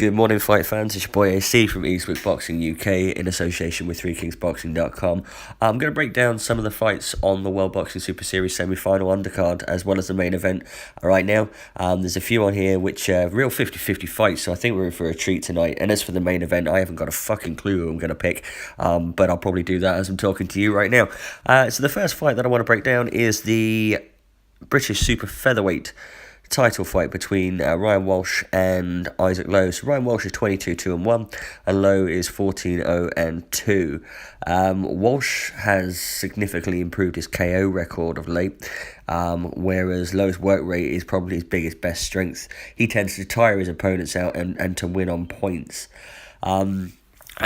Good morning, fight fans. It's your boy AC from Eastwick Boxing UK in association with ThreeKingsBoxing.com. I'm going to break down some of the fights on the World Boxing Super Series semi-final undercard as well as the main event right now. There's a few on here which are real 50-50 fights, so I think we're in for a treat tonight. And as for the main event, I haven't got a fucking clue who I'm going to pick, but I'll probably do that as I'm talking to you right now. So the first fight that I want to break down is the British Super Featherweight title fight between Ryan Walsh and Isaac Lowe. So Ryan Walsh is 22-2-1 and Lowe is 14-0-2. Walsh has significantly improved his KO record of late, whereas Lowe's work rate is probably his biggest, best strength. He tends to tire his opponents out and to win on points. I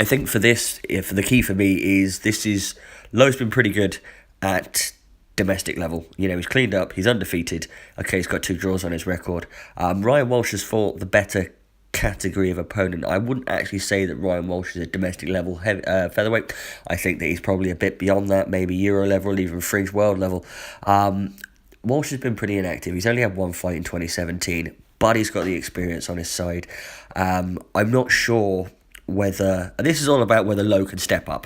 think for this, the key for me is Lowe's been pretty good at domestic level. You know, he's cleaned up, he's undefeated. Okay, he's got 2 draws on his record. Ryan Walsh has fought the better category of opponent. I wouldn't actually say that Ryan Walsh is a domestic level featherweight. I think that he's probably a bit beyond that, maybe Euro level, even fringe world level. Walsh has been pretty inactive. He's only had one fight in 2017, but he's got the experience on his side. I'm not sure whether... This is all about whether Lowe can step up.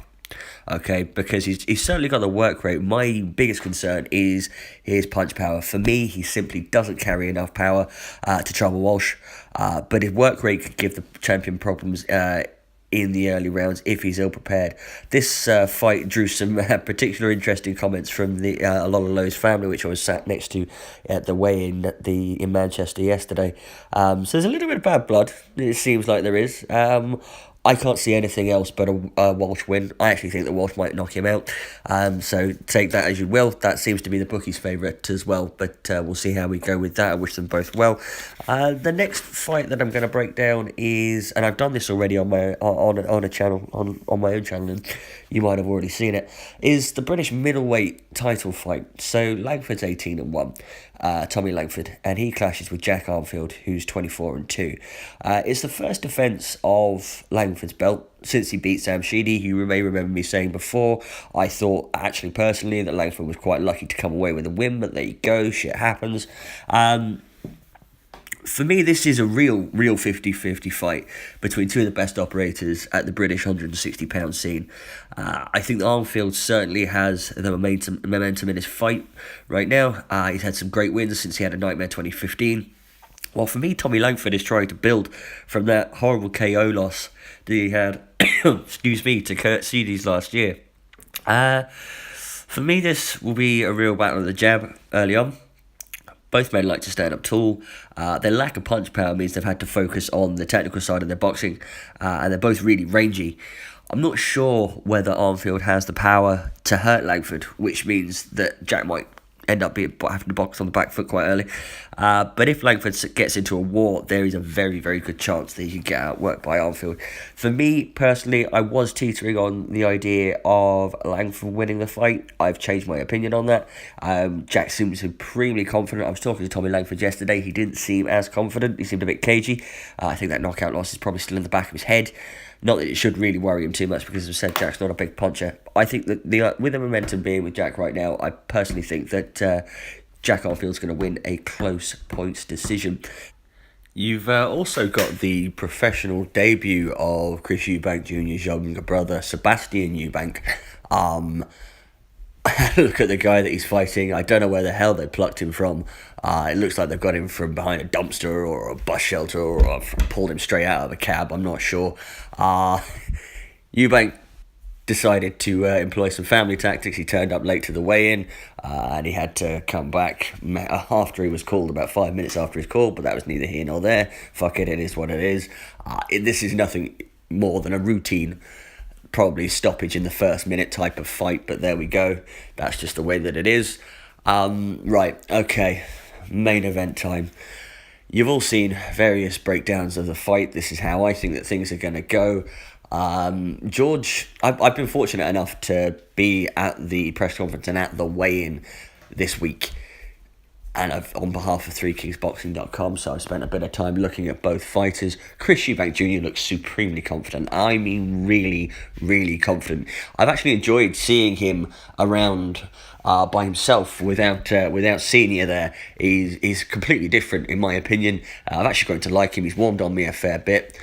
Okay, because he's certainly got the work rate. My biggest concern is his punch power. For me, he simply doesn't carry enough power to trouble Walsh. But his work rate could give the champion problems in the early rounds if he's ill-prepared. This fight drew some particular interesting comments from a lot of Lowe's family, which I was sat next to at the weigh-in in Manchester yesterday. So there's a little bit of bad blood, it seems like there is. I can't see anything else but a Walsh win. I actually think that Walsh might knock him out. So take that as you will. That seems to be the bookies' favourite as well. But we'll see how we go with that. I wish them both well. The next fight that I'm going to break down is, and I've done this already on my on a channel on my own channel, and you might have already seen it, is the British middleweight title fight. So Langford's 18-1. Tommy Langford, and he clashes with Jack Armfield, who's 24-2. It's the first defence of Langford's belt since he beat Sam Sheedy. You may remember me saying before, I thought actually personally that Langford was quite lucky to come away with a win, but there you go, shit happens. For me, this is a real 50-50 fight between two of the best operators at the British 160-pound scene. I think that Armfield certainly has the momentum in his fight right now. He's had some great wins since he had a nightmare 2015. Well, for me, Tommy Langford is trying to build from that horrible KO loss that he had, to Kurt Seedys last year. For me, this will be a real battle of the jab early on. Both men like to stand up tall. Their lack of punch power means they've had to focus on the technical side of their boxing, and they're both really rangy. I'm not sure whether Armfield has the power to hurt Langford, which means that Jack might end up having to box on the back foot quite early. But if Langford gets into a war, there is a very, very good chance that he can get outworked by Armfield. For me, personally, I was teetering on the idea of Langford winning the fight. I've changed my opinion on that. Jack seemed supremely confident. I was talking to Tommy Langford yesterday. He didn't seem as confident. He seemed a bit cagey. I think that knockout loss is probably still in the back of his head. Not that it should really worry him too much because, as I said, Jack's not a big puncher. I think that with the momentum being with Jack right now, I personally think that Jack Armfield's going to win a close points decision. You've also got the professional debut of Chris Eubank Jr.'s younger brother, Sebastian Eubank. Look at the guy that he's fighting. I don't know where the hell they plucked him from. It looks like they've got him from behind a dumpster or a bus shelter or pulled him straight out of a cab. I'm not sure. Eubank decided to employ some family tactics. He turned up late to the weigh-in and he had to come back after he was called, about 5 minutes after his call, but that was neither here nor there. Fuck it, it is what it is. This is nothing more than a routine, probably stoppage in the first minute type of fight, but there we go. That's just the way that it is. Right, okay, main event time. You've all seen various breakdowns of the fight. This is how I think that things are going to go. George, I've been fortunate enough to be at the press conference and at the weigh-in this week, and I've on behalf of ThreeKingsBoxing.com, so I've spent a bit of time looking at both fighters. Chris Eubank Jr. looks supremely confident. I mean, really, really confident. I've actually enjoyed seeing him around by himself without Senior there. He's completely different in my opinion. I've actually grown to like him. He's warmed on me a fair bit.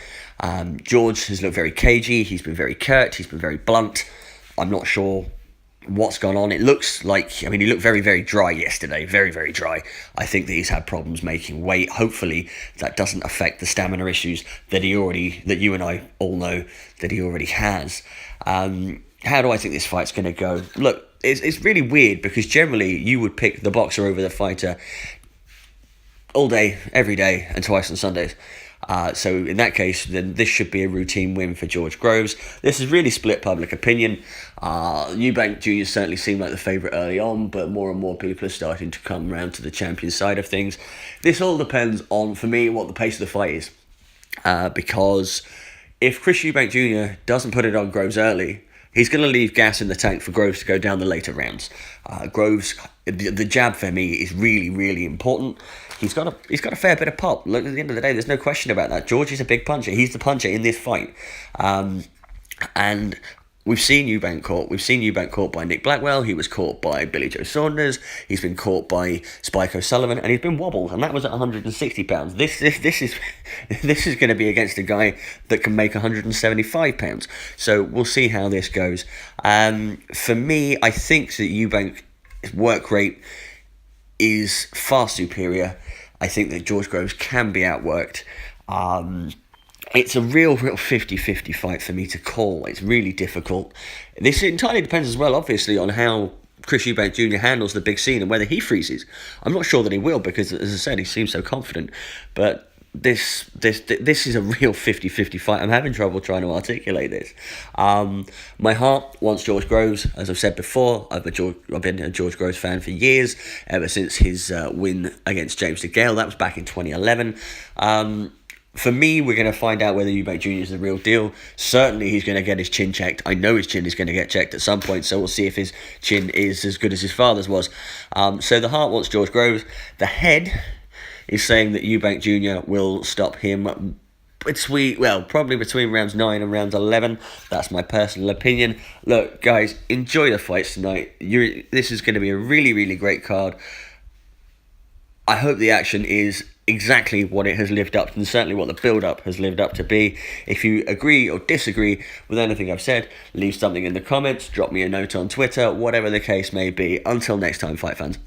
George has looked very cagey. He's been very curt. He's been very blunt. I'm not sure what's gone on. It looks like, he looked very, very dry yesterday. Very, very dry. I think that he's had problems making weight. Hopefully that doesn't affect the stamina issues that you and I all know that he already has. How do I think this fight's going to go? Look, it's really weird because generally you would pick the boxer over the fighter all day, every day, and twice on Sundays. So in that case, then this should be a routine win for George Groves. This is really split public opinion. Eubank Jr. certainly seemed like the favourite early on, but more and more people are starting to come around to the champion side of things. This all depends on, for me, what the pace of the fight is. Because if Chris Eubank Jr. doesn't put it on Groves early, he's going to leave gas in the tank for Groves to go down the later rounds. Groves, the jab for me is really, really important. He's got a fair bit of pop. Look, at the end of the day, there's no question about that. George is a big puncher. He's the puncher in this fight. And we've seen Eubank caught. We've seen Eubank caught by Nick Blackwell. He was caught by Billy Joe Saunders. He's been caught by Spike O'Sullivan, and he's been wobbled. And that was at 160 pounds. This is going to be against a guy that can make 175 pounds. So we'll see how this goes. For me, I think that Eubank's work rate is far superior. I think that George Groves can be outworked. It's a real 50-50 fight for me to call. It's really difficult. This entirely depends as well, obviously, on how Chris Eubank Jr. handles the big scene and whether he freezes. I'm not sure that he will because, as I said, he seems so confident. But this is a real 50-50 fight. I'm having trouble trying to articulate this. My heart wants George Groves. As I've said before, I've been a George Groves fan for years, ever since his win against James DeGale. That was back in 2011. For me, we're going to find out whether Eubank Jr. is the real deal. Certainly, he's going to get his chin checked. I know his chin is going to get checked at some point, so we'll see if his chin is as good as his father's was. So the heart wants George Groves. The head is saying that Eubank Jr. will stop him probably between rounds 9 and rounds 11. That's my personal opinion. Look, guys, enjoy the fights tonight. This is going to be a really, really great card. I hope the action is exactly what it has lived up to, and certainly what the build-up has lived up to be. If you agree or disagree with anything I've said, leave something in the comments, drop me a note on Twitter, whatever the case may be. Until next time, fight fans.